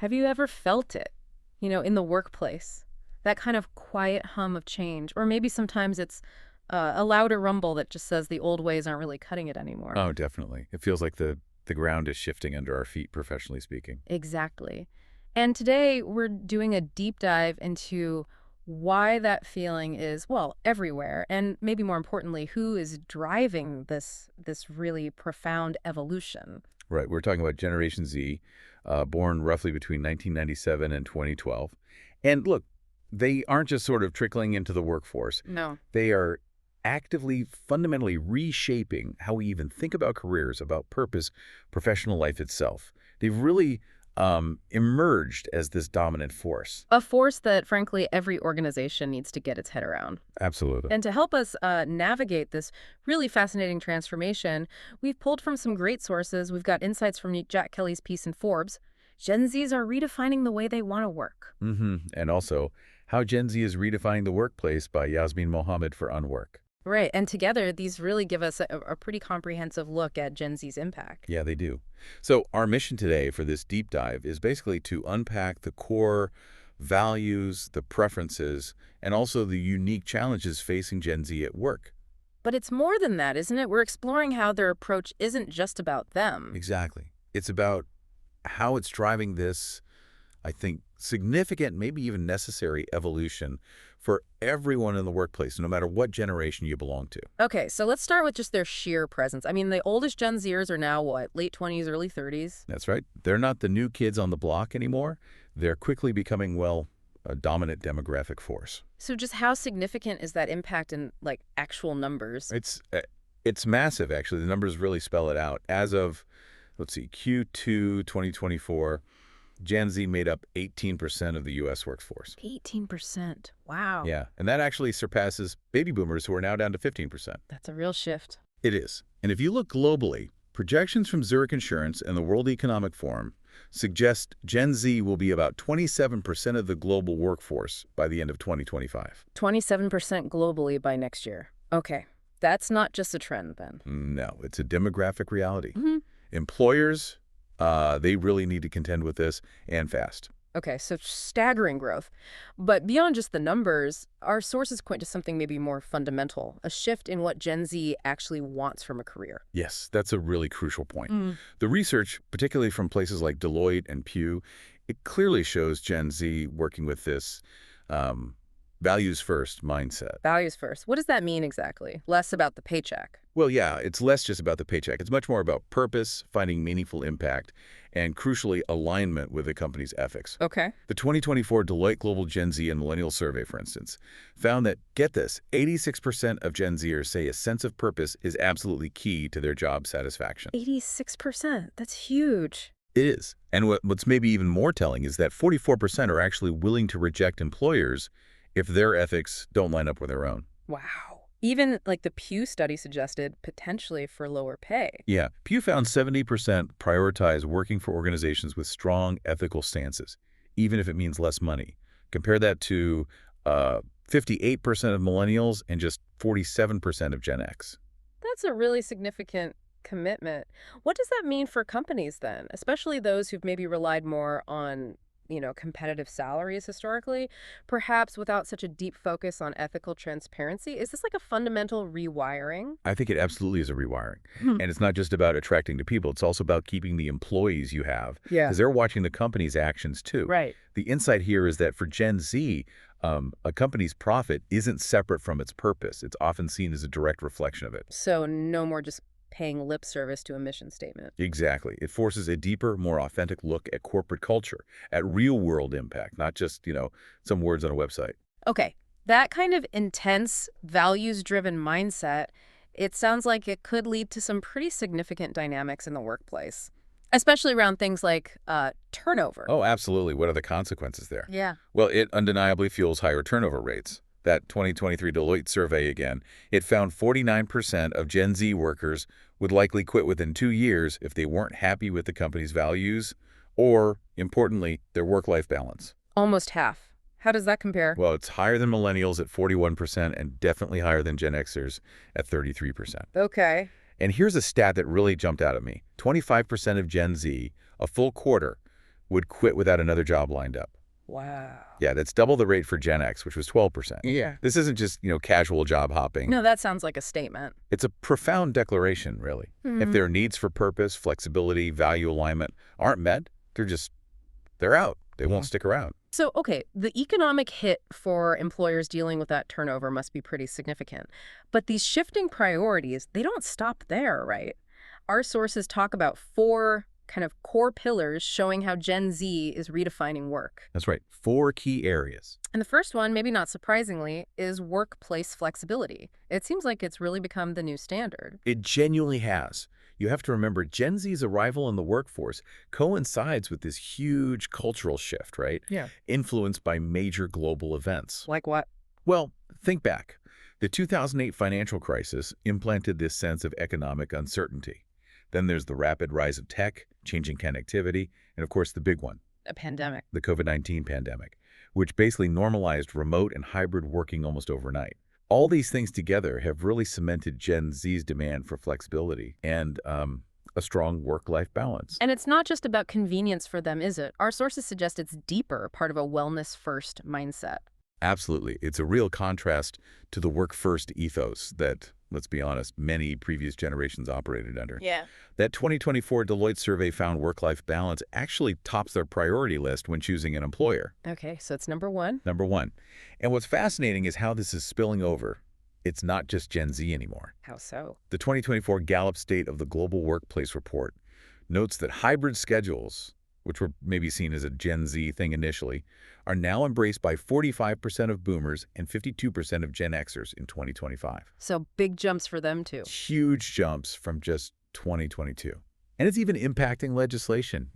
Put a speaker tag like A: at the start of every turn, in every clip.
A: Have you ever felt it, in the workplace? That kind of quiet hum of change. Or maybe sometimes it's a louder rumble that just says the old ways aren't really cutting it anymore.
B: Oh, definitely. It feels like the ground is shifting under our feet, professionally speaking.
A: Exactly. And today we're doing a deep dive into why that feeling is, well, everywhere, and maybe more importantly, who is driving this really profound evolution.
B: Right. We're talking about Generation Z, born roughly between 1997 and 2012. And look, they aren't just sort of trickling into the workforce.
A: No.
B: They are actively, fundamentally reshaping how we even think about careers, about purpose, professional life itself. They've really emerged as this dominant force.
A: A force that, frankly, every organization needs to get its head around.
B: Absolutely.
A: And to help us navigate this really fascinating transformation, we've pulled from some great sources. We've got insights from Jack Kelly's piece in Forbes. Gen Zs are redefining the way they want to work.
B: And also, How Gen Z is Redefining the Workplace by Yasmin Mohammed for Unwork.
A: Right. And together, these really give us a pretty comprehensive look at Gen Z's impact.
B: Yeah, they do. So our mission today for this deep dive is basically to unpack the core values, the preferences, and also the unique challenges facing Gen Z at work.
A: But it's more than that, isn't it? We're exploring how their approach isn't just about them.
B: Exactly. It's about how it's driving this, I think, significant, maybe even necessary evolution for everyone in the workplace, no matter what generation you belong to.
A: Okay, so let's start with just their sheer presence. I mean, the oldest Gen Zers are now, what, late 20s, early 30s?
B: That's right. They're not the new kids on the block anymore. They're quickly becoming, well, a dominant demographic force.
A: So just how significant is that impact in, like, actual numbers?
B: It's massive, actually. The numbers really spell it out. As of, let's see, Q2 2024, Gen Z made up 18% of the U.S. workforce.
A: 18%. Wow.
B: Yeah, and that actually surpasses baby boomers, who are now down to 15%.
A: That's a real shift.
B: It is. And if you look globally, projections from Zurich Insurance and the World Economic Forum suggest Gen Z will be about 27% of the global workforce by the end of 2025.
A: 27% globally by next year. Okay. That's not just a trend, then.
B: No, it's a demographic reality.
A: Mm-hmm.
B: Employers, they really need to contend with this, and fast.
A: Okay, so staggering growth. But beyond just the numbers, our sources point to something maybe more fundamental, a shift in what Gen Z actually wants from a career.
B: Yes, that's a really crucial point. The research, particularly from places like Deloitte and Pew, it clearly shows Gen Z working with this values-first mindset.
A: Values first. What does that mean exactly? Less about the paycheck.
B: Well, yeah, it's less just about the paycheck. It's much more about purpose, finding meaningful impact, and crucially, alignment with the company's ethics.
A: Okay.
B: The 2024 Deloitte Global Gen Z and Millennial Survey, for instance, found that, get this, 86% of Gen Zers say a sense of purpose is absolutely key to their job satisfaction.
A: 86%. That's huge.
B: It is. And what's maybe even more telling is that 44% are actually willing to reject employers if their ethics don't line up with their own.
A: Wow. Even like the Pew study suggested, potentially for lower pay.
B: Yeah, Pew found 70% prioritize working for organizations with strong ethical stances, even if it means less money. Compare that to 58% of millennials and just 47% of Gen X.
A: That's a really significant commitment. What does that mean for companies then, especially those who've maybe relied more on competitive salaries historically, perhaps without such a deep focus on ethical transparency? Is this like a fundamental rewiring?
B: I think it absolutely is a rewiring.
A: Hmm.
B: And it's not just about attracting the people. It's also about keeping the employees you have.
A: Yeah.
B: Because they're watching the company's actions too.
A: Right.
B: The insight here is that for Gen Z, a company's profit isn't separate from its purpose. It's often seen as a direct reflection of it.
A: So no more just paying lip service to a mission statement.
B: Exactly. It forces a deeper, more authentic look at corporate culture, at real-world impact, not just, some words on a website.
A: Okay. That kind of intense, values-driven mindset, it sounds like it could lead to some pretty significant dynamics in the workplace, especially around things like turnover.
B: Oh, absolutely. What are the consequences there?
A: Yeah.
B: Well, it undeniably fuels higher turnover rates. That 2023 Deloitte survey again, it found 49% of Gen Z workers would likely quit within 2 years if they weren't happy with the company's values or, importantly, their work-life balance.
A: Almost half. How does that compare?
B: Well, it's higher than millennials at 41% and definitely higher than Gen Xers at 33%.
A: Okay.
B: And here's a stat that really jumped out at me. 25% of Gen Z, a full quarter, would quit without another job lined up.
A: Wow.
B: Yeah, that's double the rate for Gen X, which was 12%.
C: Yeah.
B: This isn't just, casual job hopping.
A: No, that sounds like a statement.
B: It's a profound declaration, really. If their needs for purpose, flexibility, value alignment aren't met, they're out. They won't stick around.
A: So, okay, the economic hit for employers dealing with that turnover must be pretty significant. But these shifting priorities, they don't stop there, right? Our sources talk about 4 kind of core pillars showing how Gen Z is redefining work.
B: That's right. 4 key areas.
A: And the first one, maybe not surprisingly, is workplace flexibility. It seems like it's really become the new standard.
C: It genuinely has. You have to remember, Gen Z's arrival in the workforce coincides with this huge cultural shift, right?
A: Yeah.
C: Influenced by major global events.
A: Like what?
C: Well, think back. The 2008 financial crisis implanted this sense of economic uncertainty. Then there's the rapid rise of tech, changing connectivity, and of course the big one,
A: A pandemic.
C: the COVID-19 pandemic, which basically normalized remote and hybrid working almost overnight. All these things together have really cemented Gen Z's demand for flexibility and a strong work-life balance.
A: And it's not just about convenience for them, is it? Our sources suggest it's deeper, part of a wellness-first mindset.
B: Absolutely. It's a real contrast to the work-first ethos that, let's be honest, many previous generations operated under.
A: Yeah.
B: That 2024 Deloitte survey found work-life balance actually tops their priority list when choosing an employer.
A: Okay, so it's number 1.
B: Number 1. And what's fascinating is how this is spilling over. It's not just Gen Z anymore.
A: How so?
B: The 2024 Gallup State of the Global Workplace Report notes that hybrid schedules, which were maybe seen as a Gen Z thing initially, are now embraced by 45% of boomers and 52% of Gen Xers in 2025.
A: So big jumps for them, too.
B: Huge jumps from just 2022. And it's even impacting legislation,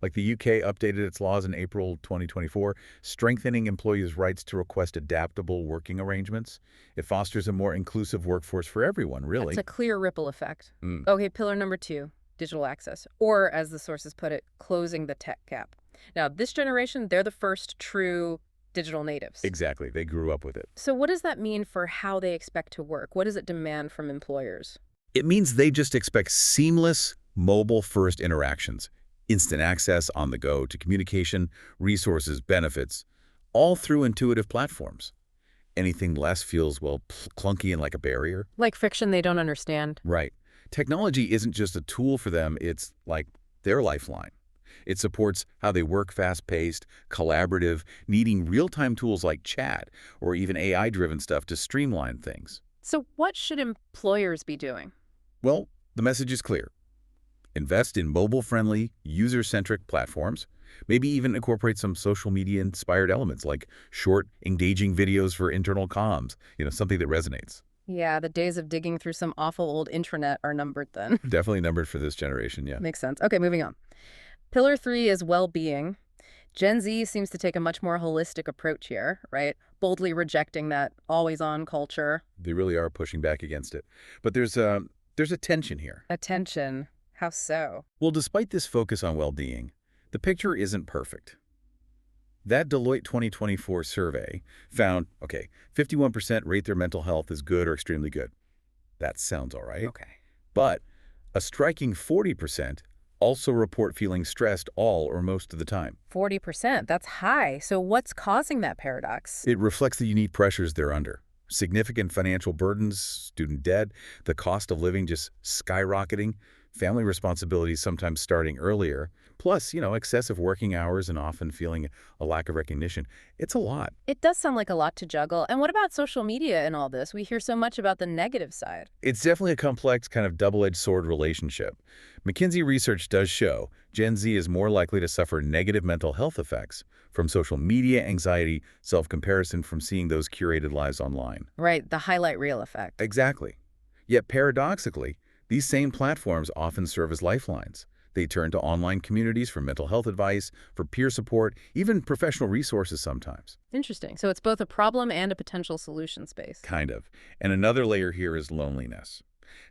B: like the UK updated its laws in April 2024, strengthening employees' rights to request adaptable working arrangements. It fosters a more inclusive workforce for everyone, really.
A: It's a clear ripple effect.
B: Mm.
A: Okay, pillar number 2, digital access, or as the sources put it, closing the tech gap. Now, this generation, they're the first true digital natives.
B: Exactly. They grew up with it.
A: So what does that mean for how they expect to work? What does it demand from employers?
B: It means they just expect seamless, mobile-first interactions, instant access on the go to communication, resources, benefits, all through intuitive platforms. Anything less feels, well, clunky and like a barrier.
A: Like fiction they don't understand.
B: Right. Technology isn't just a tool for them, it's like their lifeline. It supports how they work fast-paced, collaborative, needing real-time tools like chat or even AI-driven stuff to streamline things.
A: So what should employers be doing?
B: Well, the message is clear. Invest in mobile-friendly, user-centric platforms. Maybe even incorporate some social media-inspired elements like short, engaging videos for internal comms, something that resonates.
A: Yeah, the days of digging through some awful old intranet are numbered then.
B: Definitely numbered for this generation, yeah.
A: Makes sense. Okay, moving on. Pillar 3 is well-being. Gen Z seems to take a much more holistic approach here, right? Boldly rejecting that always-on culture.
B: They really are pushing back against it. But there's a tension here.
A: Attention. How so?
B: Well, despite this focus on well-being, the picture isn't perfect. That Deloitte 2024 survey found, 51% rate their mental health as good or extremely good. That sounds all right.
A: Okay.
B: But a striking 40% also report feeling stressed all or most of the time.
A: 40%, that's high. So what's causing that paradox?
B: It reflects the unique pressures they're under. Significant financial burdens, student debt, the cost of living just skyrocketing, family responsibilities sometimes starting earlier, plus, excessive working hours and often feeling a lack of recognition. It's a lot.
A: It does sound like a lot to juggle. And what about social media and all this? We hear so much about the negative side.
B: It's definitely a complex kind of double-edged sword relationship. McKinsey research does show Gen Z is more likely to suffer negative mental health effects from social media anxiety, self-comparison from seeing those curated lives online.
A: Right, the highlight reel effect.
B: Exactly. Yet paradoxically, these same platforms often serve as lifelines. They turn to online communities for mental health advice, for peer support, even professional resources sometimes.
A: Interesting. So it's both a problem and a potential solution space.
B: Kind of. And another layer here is loneliness.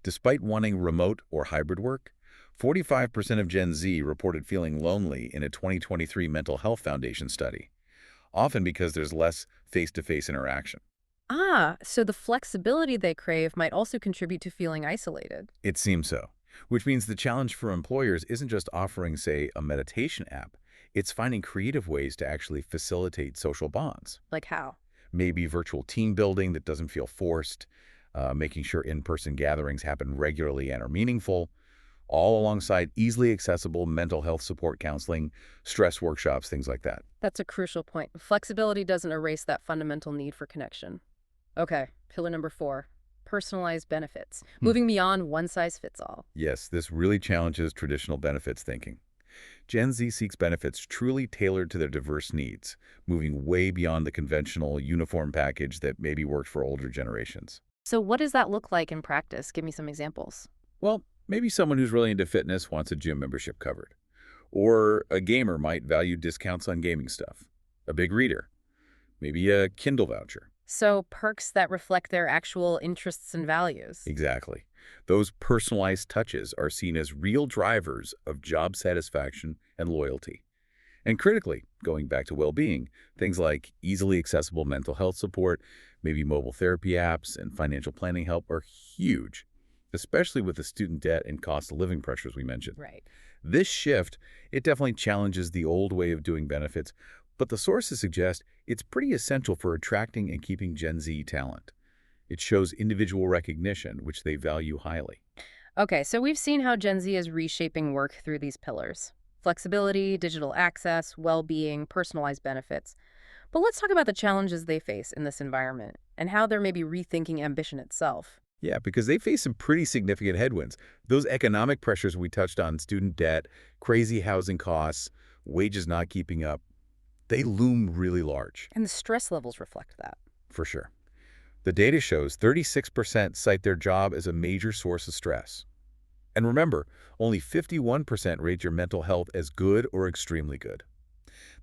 B: Despite wanting remote or hybrid work, 45% of Gen Z reported feeling lonely in a 2023 Mental Health Foundation study, often because there's less face-to-face interaction.
A: So the flexibility they crave might also contribute to feeling isolated.
B: It seems so, which means the challenge for employers isn't just offering, say, a meditation app.
C: It's finding creative ways to actually facilitate social bonds.
A: Like how?
C: Maybe virtual team building that doesn't feel forced, making sure in-person gatherings happen regularly and are meaningful, all alongside easily accessible mental health support counseling, stress workshops, things like that.
A: That's a crucial point. Flexibility doesn't erase that fundamental need for connection. Okay, pillar number 4, personalized benefits. Moving beyond one size fits all.
C: Yes, this really challenges traditional benefits thinking. Gen Z seeks benefits truly tailored to their diverse needs, moving way beyond the conventional uniform package that maybe worked for older generations.
A: So what does that look like in practice? Give me some examples.
C: Well, maybe someone who's really into fitness wants a gym membership covered. Or a gamer might value discounts on gaming stuff. A big reader, maybe a Kindle voucher.
A: So perks that reflect their actual interests and values.
C: Exactly. Those personalized touches are seen as real drivers of job satisfaction and loyalty. And critically, going back to well-being, things like easily accessible mental health support, maybe mobile therapy apps, and financial planning help are huge, especially with the student debt and cost of living pressures we mentioned.
A: Right.
C: This shift, it definitely challenges the old way of doing benefits, but the sources suggest it's pretty essential for attracting and keeping Gen Z talent. It shows individual recognition, which they value highly.
A: Okay, so we've seen how Gen Z is reshaping work through these pillars. Flexibility, digital access, well-being, personalized benefits. But let's talk about the challenges they face in this environment and how they're maybe rethinking ambition itself.
C: Yeah, because they face some pretty significant headwinds. Those economic pressures we touched on, student debt, crazy housing costs, wages not keeping up, they loom really large,
A: And the stress levels reflect that.
C: for sure. The data shows 36% cite their job as a major source of stress. And remember, only 51% rate your mental health as good or extremely good.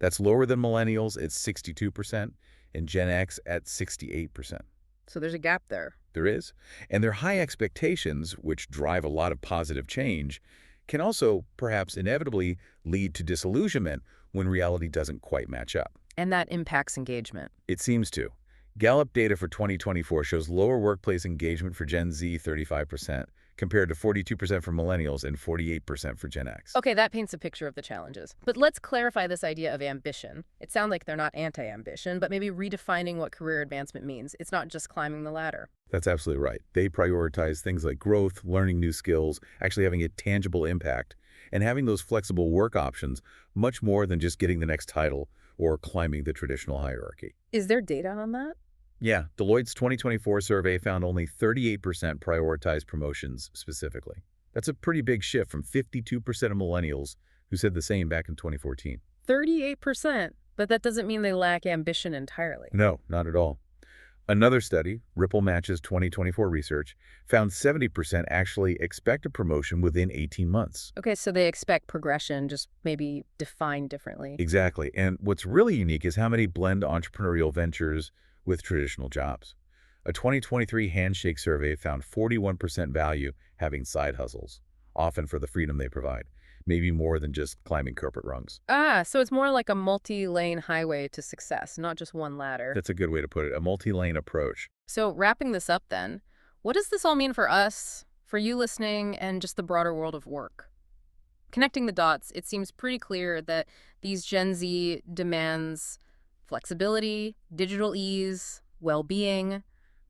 C: That's lower than millennials at 62% and Gen X at 68%.
A: So there's a gap there.
C: There is. And their high expectations, which drive a lot of positive change, can also perhaps inevitably lead to disillusionment when reality doesn't quite match up.
A: And that impacts engagement.
C: It seems to. Gallup data for 2024 shows lower workplace engagement for Gen Z 35%, compared to 42% for millennials and 48% for Gen X.
A: Okay, that paints a picture of the challenges. But let's clarify this idea of ambition. It sounds like they're not anti-ambition, but maybe redefining what career advancement means. It's not just climbing the ladder.
C: That's absolutely right. They prioritize things like growth, learning new skills, actually having a tangible impact, and having those flexible work options much more than just getting the next title or climbing the traditional hierarchy.
A: Is there data on that?
C: Yeah, Deloitte's 2024 survey found only 38% prioritized promotions specifically. That's a pretty big shift from 52% of millennials who said the same back in 2014.
A: 38%. But that doesn't mean they lack ambition entirely.
C: No, not at all. Another study, Ripple Match's 2024 research, found 70% actually expect a promotion within 18 months.
A: Okay, so they expect progression, just maybe defined differently.
C: Exactly. And what's really unique is how many blend entrepreneurial ventures with traditional jobs. A 2023 Handshake survey found 41% value having side hustles, often for the freedom they provide, maybe more than just climbing corporate rungs.
A: Ah, so it's more like a multi-lane highway to success, not just one ladder.
C: That's a good way to put it, a multi-lane approach.
A: So wrapping this up then, what does this all mean for us, for you listening, and just the broader world of work? Connecting the dots, it seems pretty clear that these Gen Z demands flexibility, digital ease, well-being,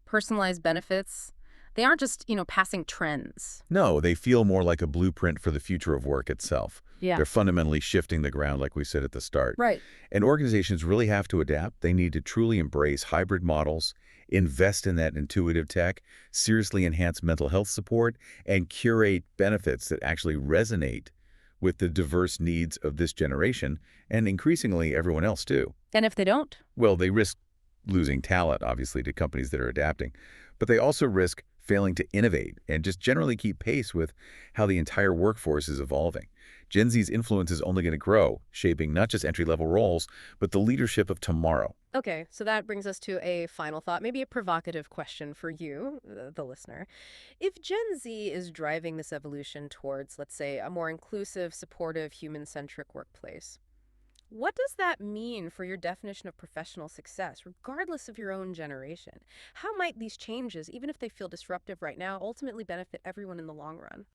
A: personalized benefits. They aren't just, passing trends.
C: No, they feel more like a blueprint for the future of work itself.
A: Yeah.
C: They're fundamentally shifting the ground, like we said at the start.
A: Right.
C: And organizations really have to adapt. They need to truly embrace hybrid models, invest in that intuitive tech, seriously enhance mental health support, and curate benefits that actually resonate with the diverse needs of this generation, and increasingly everyone else too.
A: And if they don't?
C: Well, they risk losing talent, obviously, to companies that are adapting, but they also risk failing to innovate and just generally keep pace with how the entire workforce is evolving. Gen Z's influence is only going to grow, shaping not just entry-level roles, but the leadership of tomorrow.
A: Okay, so that brings us to a final thought, maybe a provocative question for you, the listener. If Gen Z is driving this evolution towards, let's say, a more inclusive, supportive, human-centric workplace, what does that mean for your definition of professional success, regardless of your own generation? How might these changes, even if they feel disruptive right now, ultimately benefit everyone in the long run?